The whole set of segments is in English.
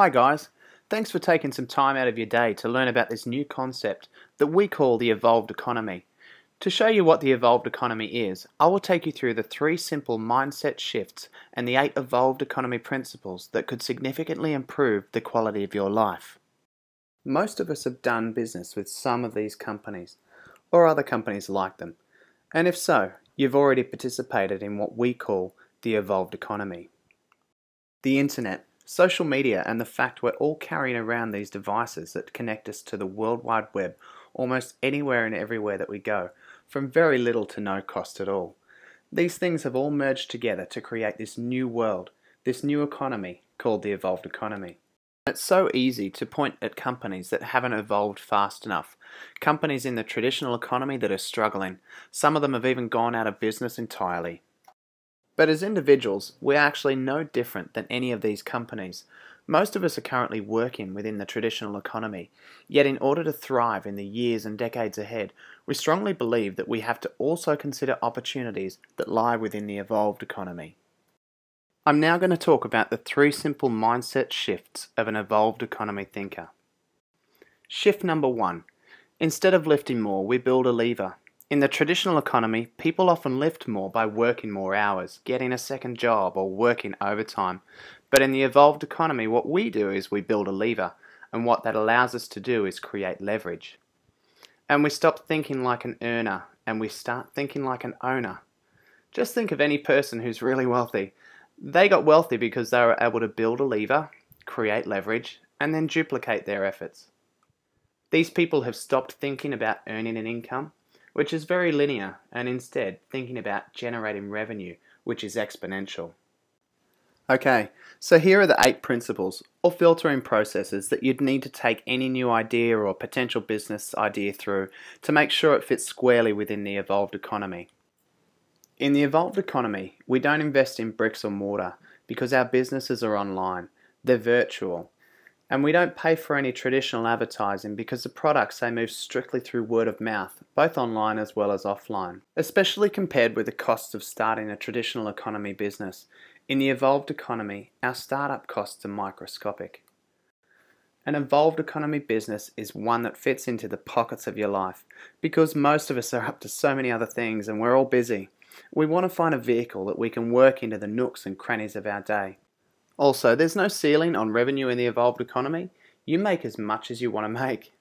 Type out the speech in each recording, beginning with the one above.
Hi guys, thanks for taking some time out of your day to learn about this new concept that we call the evolved economy. To show you what the evolved economy is, I will take you through the 3 simple mindset shifts and the 8 evolved economy principles that could significantly improve the quality of your life. Most of us have done business with some of these companies, or other companies like them, and if so, you've already participated in what we call the evolved economy. The internet, social media, and the fact we're all carrying around these devices that connect us to the World Wide Web almost anywhere and everywhere that we go, from very little to no cost at all. These things have all merged together to create this new world, this new economy called the evolved economy. It's so easy to point at companies that haven't evolved fast enough, companies in the traditional economy that are struggling. Some of them have even gone out of business entirely. But as individuals, we're actually no different than any of these companies. Most of us are currently working within the traditional economy, yet in order to thrive in the years and decades ahead, we strongly believe that we have to also consider opportunities that lie within the evolved economy. I'm now going to talk about the 3 simple mindset shifts of an evolved economy thinker. Shift number 1. Instead of lifting more, we build a lever. In the traditional economy, people often lift more by working more hours, getting a second job, or working overtime. But in the evolved economy, what we do is we build a lever, and what that allows us to do is create leverage. And we stop thinking like an earner, and we start thinking like an owner. Just think of any person who's really wealthy. They got wealthy because they were able to build a lever, create leverage, and then duplicate their efforts. These people have stopped thinking about earning an income, which is very linear, and instead thinking about generating revenue, which is exponential. Okay, so here are the 8 principles or filtering processes that you'd need to take any new idea or potential business idea through to make sure it fits squarely within the evolved economy. In the evolved economy, we don't invest in bricks or mortar because our businesses are online, they're virtual. And we don't pay for any traditional advertising because the products they move strictly through word of mouth, both online as well as offline. Especially compared with the costs of starting a traditional economy business, in the evolved economy, our startup costs are microscopic. An evolved economy business is one that fits into the pockets of your life because most of us are up to so many other things and we're all busy. We want to find a vehicle that we can work into the nooks and crannies of our day. Also, there's no ceiling on revenue in the evolved economy. You make as much as you want to make.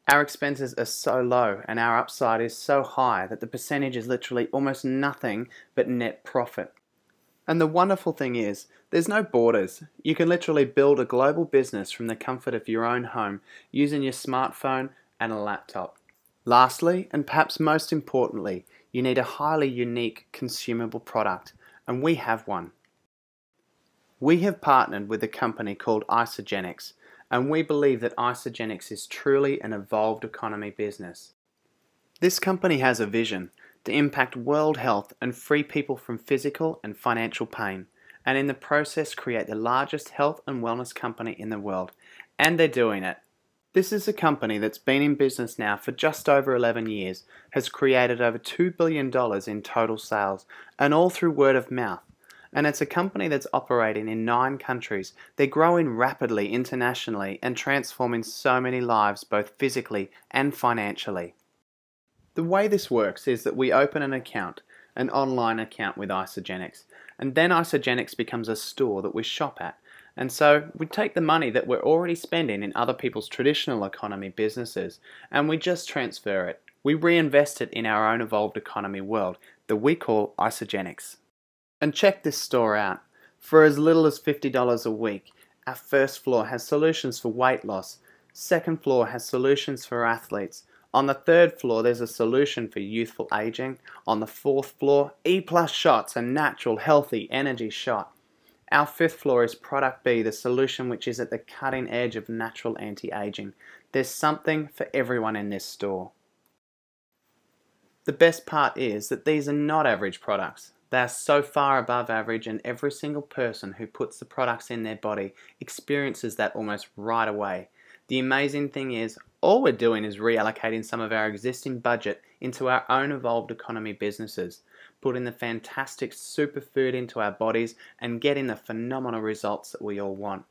Our expenses are so low and our upside is so high that the percentage is literally almost nothing but net profit. And the wonderful thing is, there's no borders. You can literally build a global business from the comfort of your own home using your smartphone and a laptop. Lastly, and perhaps most importantly, you need a highly unique consumable product, and we have one. We have partnered with a company called Isagenix, and we believe that Isagenix is truly an evolved economy business. This company has a vision to impact world health and free people from physical and financial pain, and in the process create the largest health and wellness company in the world, and they're doing it. This is a company that's been in business now for just over 11 years, has created over $2 billion in total sales, and all through word of mouth. And it's a company that's operating in 9 countries. They're growing rapidly internationally and transforming so many lives both physically and financially. The way this works is that we open an account, an online account with Isagenix, and then Isagenix becomes a store that we shop at. And so we take the money that we're already spending in other people's traditional economy businesses and we just transfer it. We reinvest it in our own evolved economy world that we call Isagenix. And check this store out. For as little as $50 a week, our first floor has solutions for weight loss. Second floor has solutions for athletes. On the third floor, there's a solution for youthful aging. On the fourth floor, E+ shots, a natural, healthy energy shot. Our fifth floor is Product B, the solution which is at the cutting edge of natural anti-aging. There's something for everyone in this store. The best part is that these are not average products. They are so far above average, and every single person who puts the products in their body experiences that almost right away. The amazing thing is, all we're doing is reallocating some of our existing budget into our own evolved economy businesses, putting the fantastic superfood into our bodies and getting the phenomenal results that we all want.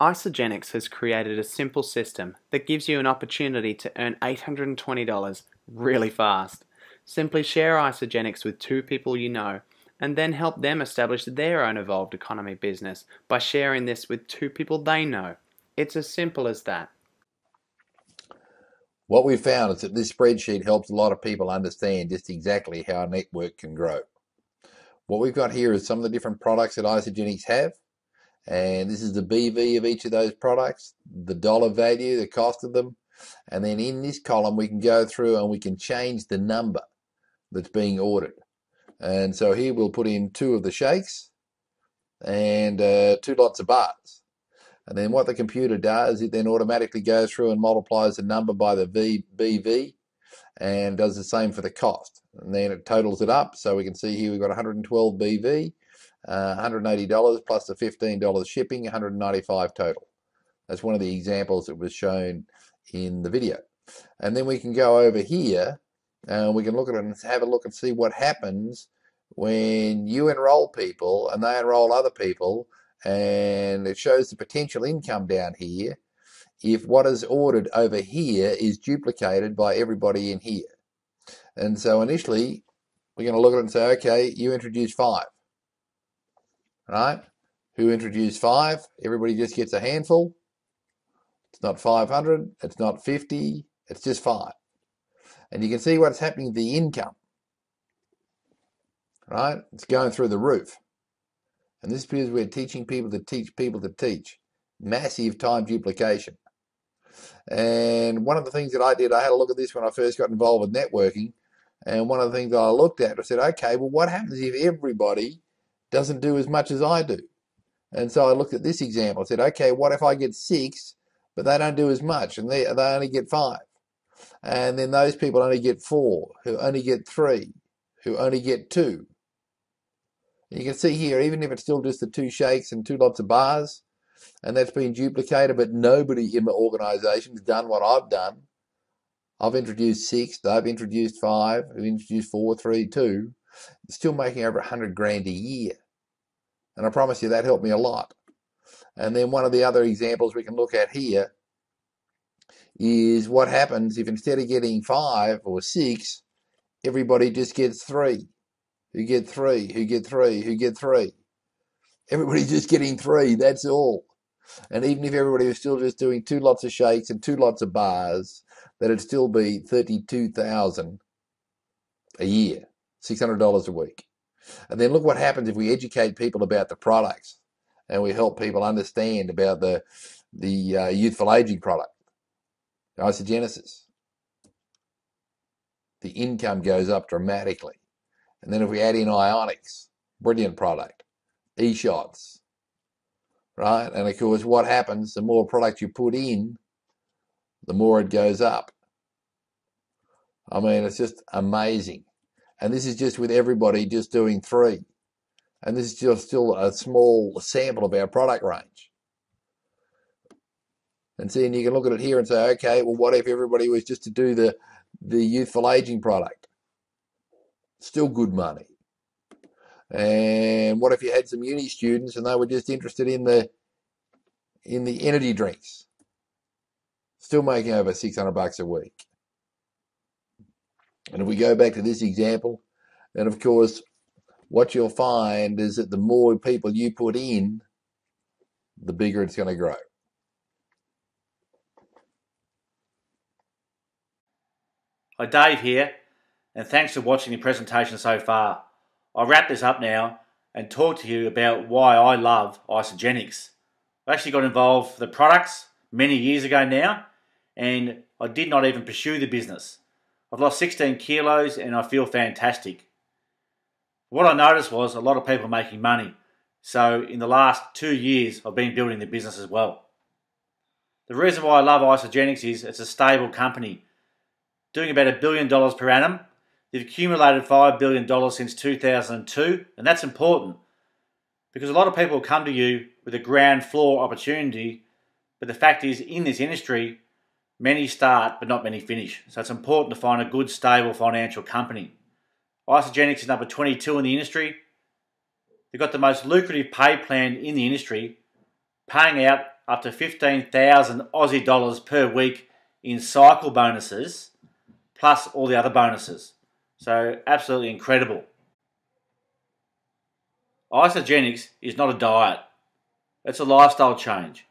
Isagenix has created a simple system that gives you an opportunity to earn $820 really fast. Simply share Isagenix with 2 people you know, and then help them establish their own evolved economy business by sharing this with 2 people they know. It's as simple as that. What we found is that this spreadsheet helps a lot of people understand just exactly how a network can grow. What we've got here is some of the different products that Isagenix have, and this is the BV of each of those products, the dollar value, the cost of them, and then in this column we can go through and we can change the number that's being ordered. And so here we'll put in 2 of the shakes and 2 lots of bars. And then what the computer does, it then automatically goes through and multiplies the number by the BV and does the same for the cost. And then it totals it up. So we can see here we've got 112 BV, $180 plus the $15 shipping, 195 total. That's one of the examples that was shown in the video. And then we can go over here and we can look at it and have a look and see what happens when you enroll people and they enroll other people, and it shows the potential income down here if what is ordered over here is duplicated by everybody in here. And so initially we're going to look at it and say, okay, you introduce 5, right? Who introduced 5? Everybody just gets a handful. It's not 500, it's not 50, it's just 5. And you can see what's happening with the income, right? It's going through the roof. And this is because we're teaching people to teach people to teach. Massive time duplication. And one of the things that I did, I had a look at this when I first got involved with networking. And one of the things that I looked at, I said, okay, well, what happens if everybody doesn't do as much as I do? And so I looked at this example. I said, okay, what if I get 6, but they don't do as much, and they only get 5? And then those people only get 4, who only get 3, who only get 2. You can see here, even if it's still just the 2 shakes and 2 lots of bars, and that's been duplicated, but nobody in the organisation has done what I've done. I've introduced 6, they've introduced 5, we've introduced 4, 3, 2. It's still making over 100 grand a year. And I promise you that helped me a lot. And then one of the other examples we can look at here is what happens if instead of getting 5 or 6, everybody just gets 3. Who get 3, who get 3, who get 3. Everybody's just getting 3, that's all. And even if everybody was still just doing 2 lots of shakes and 2 lots of bars, that'd still be $32,000 a year, $600 a week. And then look what happens if we educate people about the products and we help people understand about the youthful aging product, Isagenesis. The income goes up dramatically. And then if we add in Ionics, brilliant product, eShots, right? And of course, what happens, the more product you put in, the more it goes up. I mean, it's just amazing. And this is just with everybody just doing 3. And this is just still a small sample of our product range. And see, and you can look at it here and say, okay, well, what if everybody was just to do the youthful aging product? Still good money. And what if you had some uni students and they were just interested in the energy drinks? Still making over $600 a week. And if we go back to this example, then of course, what you'll find is that the more people you put in, the bigger it's going to grow. Hi, Dave here, and thanks for watching the presentation so far. I'll wrap this up now and talk to you about why I love Isagenix. I actually got involved with the products many years ago now, and I did not even pursue the business. I've lost 16 kilos and I feel fantastic. What I noticed was a lot of people making money, so in the last 2 years I've been building the business as well. The reason why I love Isagenix is it's a stable company, doing about $1 billion per annum. They've accumulated $5 billion since 2002, and that's important because a lot of people come to you with a ground floor opportunity, but the fact is, in this industry, many start but not many finish. So it's important to find a good, stable financial company. Isagenix is number 22 in the industry. They've got the most lucrative pay plan in the industry, paying out up to 15,000 Aussie dollars per week in cycle bonuses, plus all the other bonuses. So absolutely incredible. Isagenix is not a diet, it's a lifestyle change.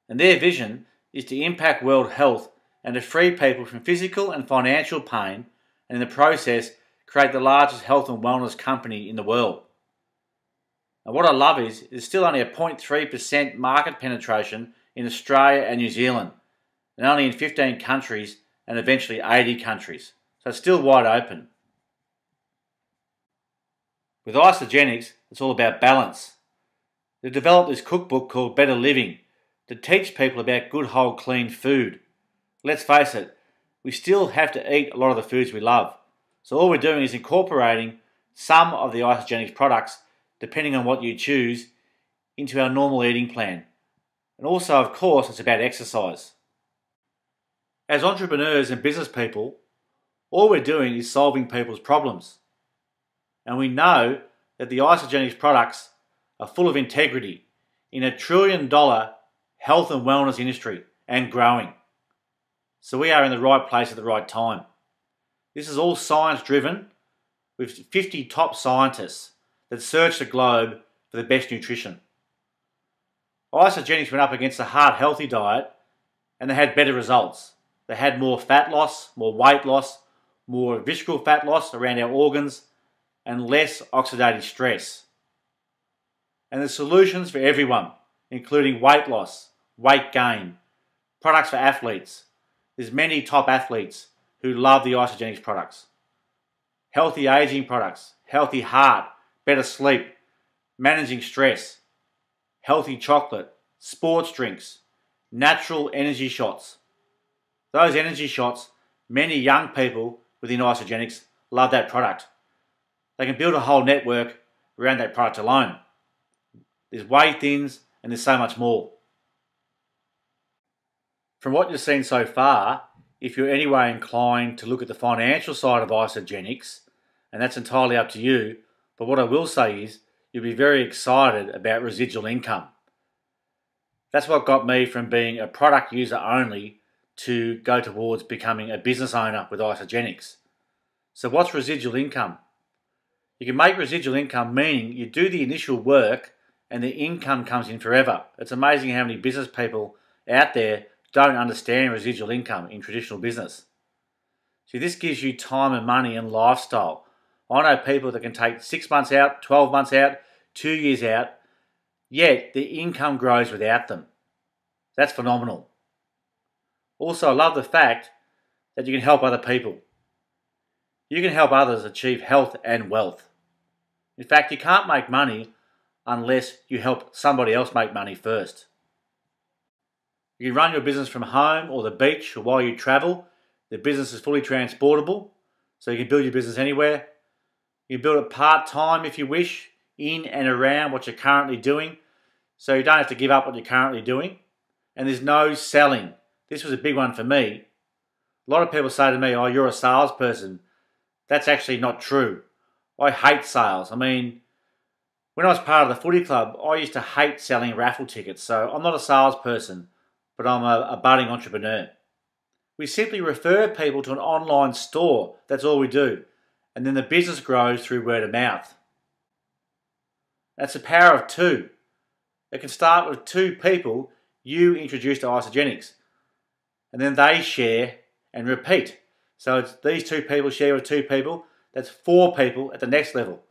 And their vision is to impact world health and to free people from physical and financial pain, and in the process create the largest health and wellness company in the world. And what I love is there's still only a 0.3% market penetration in Australia and New Zealand, and only in 15 countries and eventually 80 countries. So it's still wide open. With Isagenix, it's all about balance. They've developed this cookbook called Better Living to teach people about good, whole, clean food. Let's face it, we still have to eat a lot of the foods we love. So all we're doing is incorporating some of the Isagenix products, depending on what you choose, into our normal eating plan. And also, of course, it's about exercise. As entrepreneurs and business people, all we're doing is solving people's problems. And we know that the Isagenix products are full of integrity in a $1 trillion health and wellness industry and growing. So we are in the right place at the right time. This is all science driven with 50 top scientists that search the globe for the best nutrition. Isagenix went up against a heart healthy diet and they had better results. They had more fat loss, more weight loss, more visceral fat loss around our organs, and less oxidative stress. And there's solutions for everyone, including weight loss, weight gain, products for athletes. There's many top athletes who love the Isagenix products. Healthy aging products, healthy heart, better sleep, managing stress, healthy chocolate, sports drinks, natural energy shots. Those energy shots, many young people within Isagenix love that product. They can build a whole network around that product alone. There's whey thins and there's so much more. From what you've seen so far, if you're anyway inclined to look at the financial side of Isagenix, and that's entirely up to you, but what I will say is you'll be very excited about residual income. That's what got me from being a product user only to go towards becoming a business owner with Isagenix. So what's residual income? You can make residual income meaning you do the initial work and the income comes in forever. It's amazing how many business people out there don't understand residual income in traditional business. See, this gives you time and money and lifestyle. I know people that can take 6 months out, 12 months out, 2 years out, yet the income grows without them. That's phenomenal. Also, I love the fact that you can help other people. You can help others achieve health and wealth. In fact, you can't make money unless you help somebody else make money first. You can run your business from home or the beach or while you travel. The business is fully transportable, so you can build your business anywhere. You can build it part-time if you wish, in and around what you're currently doing, so you don't have to give up what you're currently doing. And there's no selling. This was a big one for me. A lot of people say to me, oh, you're a salesperson. That's actually not true. I hate sales. I mean, when I was part of the footy club, I used to hate selling raffle tickets, so I'm not a salesperson, but I'm a budding entrepreneur. We simply refer people to an online store. That's all we do. And then the business grows through word of mouth. That's the power of two. It can start with 2 people you introduce to Isagenix, and then they share and repeat. So it's these 2 people share with 2 people. That's 4 people at the next level.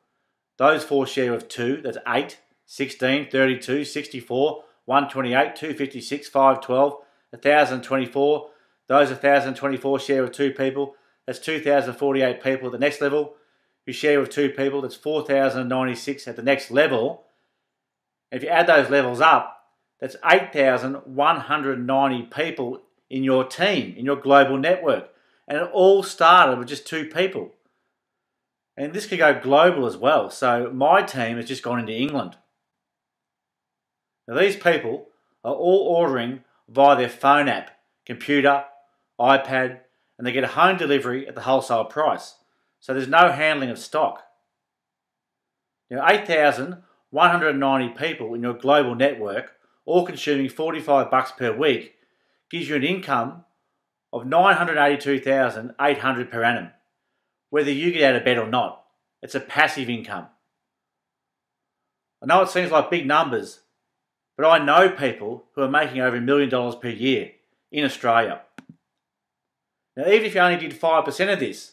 Those 4 share with 2. That's 8, 16, 32, 64, 128, 256, 512, 1,024. Those 1,024 share with 2 people. That's 2,048 people at the next level. You share with 2 people. That's 4,096 at the next level. If you add those levels up, that's 8,190 people in your team, in your global network. And it all started with just 2 people. And this could go global as well. So my team has just gone into England. Now these people are all ordering via their phone app, computer, iPad, and they get a home delivery at the wholesale price. So there's no handling of stock. Now 8,190 people in your global network all consuming $45 per week, gives you an income of $982,800 per annum, whether you get out of bed or not. It's a passive income. I know it seems like big numbers, but I know people who are making over $1 million per year in Australia. Now, even if you only did 5% of this,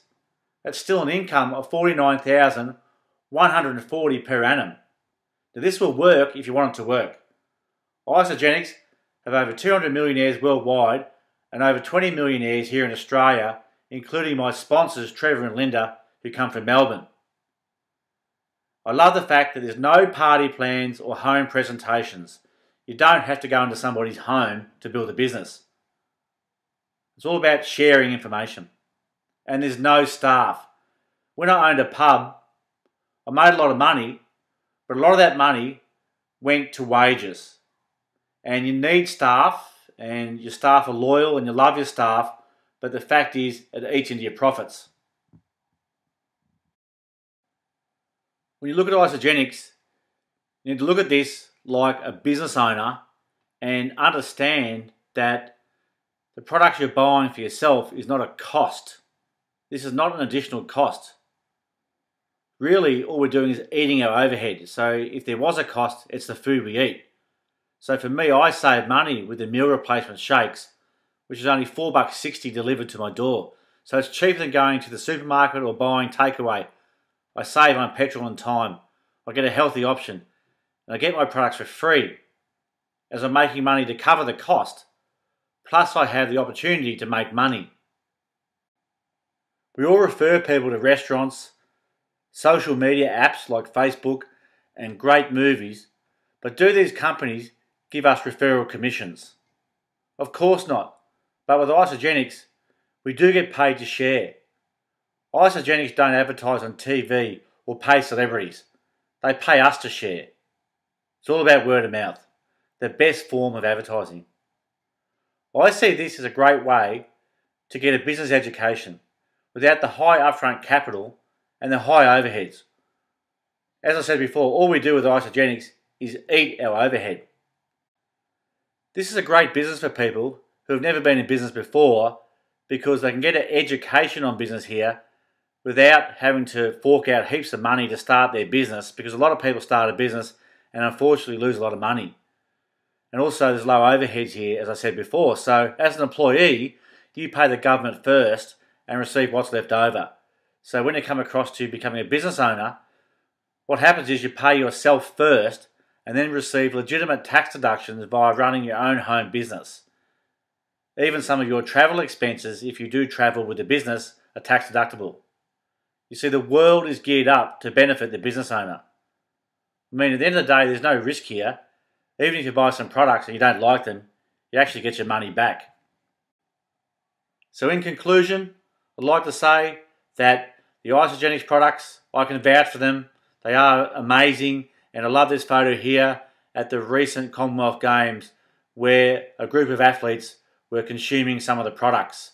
that's still an income of $49,140 per annum. Now, this will work if you want it to work. Isagenix have over 200 millionaires worldwide and over 20 millionaires here in Australia, including my sponsors Trevor and Linda, who come from Melbourne. I love the fact that there's no party plans or home presentations. You don't have to go into somebody's home to build a business. It's all about sharing information. And there's no staff. When I owned a pub, I made a lot of money, but a lot of that money went to wages. And you need staff, and your staff are loyal and you love your staff, but the fact is it eats into your profits. When you look at Isagenix, you need to look at this like a business owner and understand that the products you're buying for yourself is not a cost. This is not an additional cost. Really, all we're doing is eating our overhead. So if there was a cost, it's the food we eat. So for me, I save money with the meal replacement shakes, which is only $4.60 delivered to my door. So it's cheaper than going to the supermarket or buying takeaway. I save on petrol and time. I get a healthy option. And I get my products for free, as I'm making money to cover the cost. Plus I have the opportunity to make money. We all refer people to restaurants, social media apps like Facebook, and great movies, but do these companies give us referral commissions? Of course not. But with Isagenix, we do get paid to share. Isagenix don't advertise on TV or pay celebrities. They pay us to share. It's all about word of mouth, the best form of advertising. I see this as a great way to get a business education without the high upfront capital and the high overheads. As I said before, all we do with Isagenix is eat our overhead. This is a great business for people who have never been in business before, because they can get an education on business here without having to fork out heaps of money to start their business, because a lot of people start a business and unfortunately lose a lot of money. And also there's low overheads here, as I said before. So as an employee, you pay the government first and receive what's left over. So when you come across to becoming a business owner, what happens is you pay yourself first and then receive legitimate tax deductions via running your own home business. Even some of your travel expenses, if you do travel with the business, are tax deductible. You see, the world is geared up to benefit the business owner. I mean, at the end of the day, there's no risk here. Even if you buy some products and you don't like them, you actually get your money back. So in conclusion, I'd like to say that the Isagenix products, I can vouch for them. They are amazing, and I love this photo here at the recent Commonwealth Games where a group of athletes were consuming some of the products.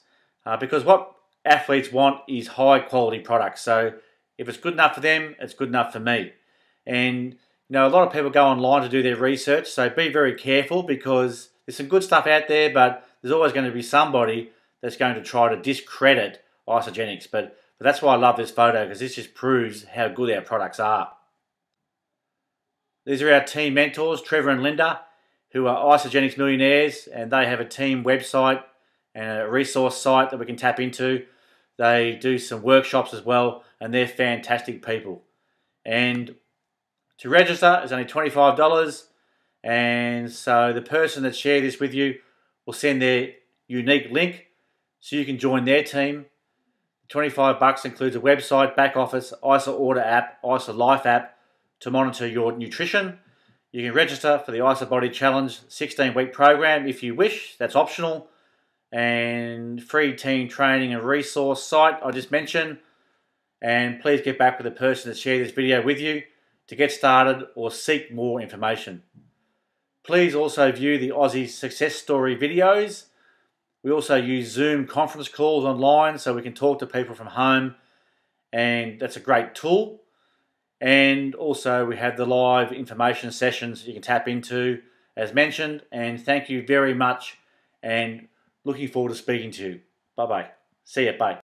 Because what athletes want is high quality products. So if it's good enough for them, it's good enough for me. And you know, a lot of people go online to do their research, so be very careful, because there's some good stuff out there, but there's always going to be somebody that's going to try to discredit Isagenix. But that's why I love this photo, because this just proves how good our products are. These are our team mentors, Trevor and Linda, who are Isagenix millionaires, and they have a team website and a resource site that we can tap into. They do some workshops as well, and they're fantastic people. And to register is only $25, and so the person that shared this with you will send their unique link so you can join their team. $25 includes a website, back office, ISA Order app, ISA Life app to monitor your nutrition. You can register for the ISA Body Challenge 16-week program if you wish. That's optional. And free team training and resource site I just mentioned. And please get back with the person that shared this video with you to get started or seek more information. Please also view the Aussie success story videos. We also use Zoom conference calls online so we can talk to people from home, and that's a great tool. And also we have the live information sessions you can tap into, as mentioned, and thank you very much, and looking forward to speaking to you. Bye-bye. See ya. Bye.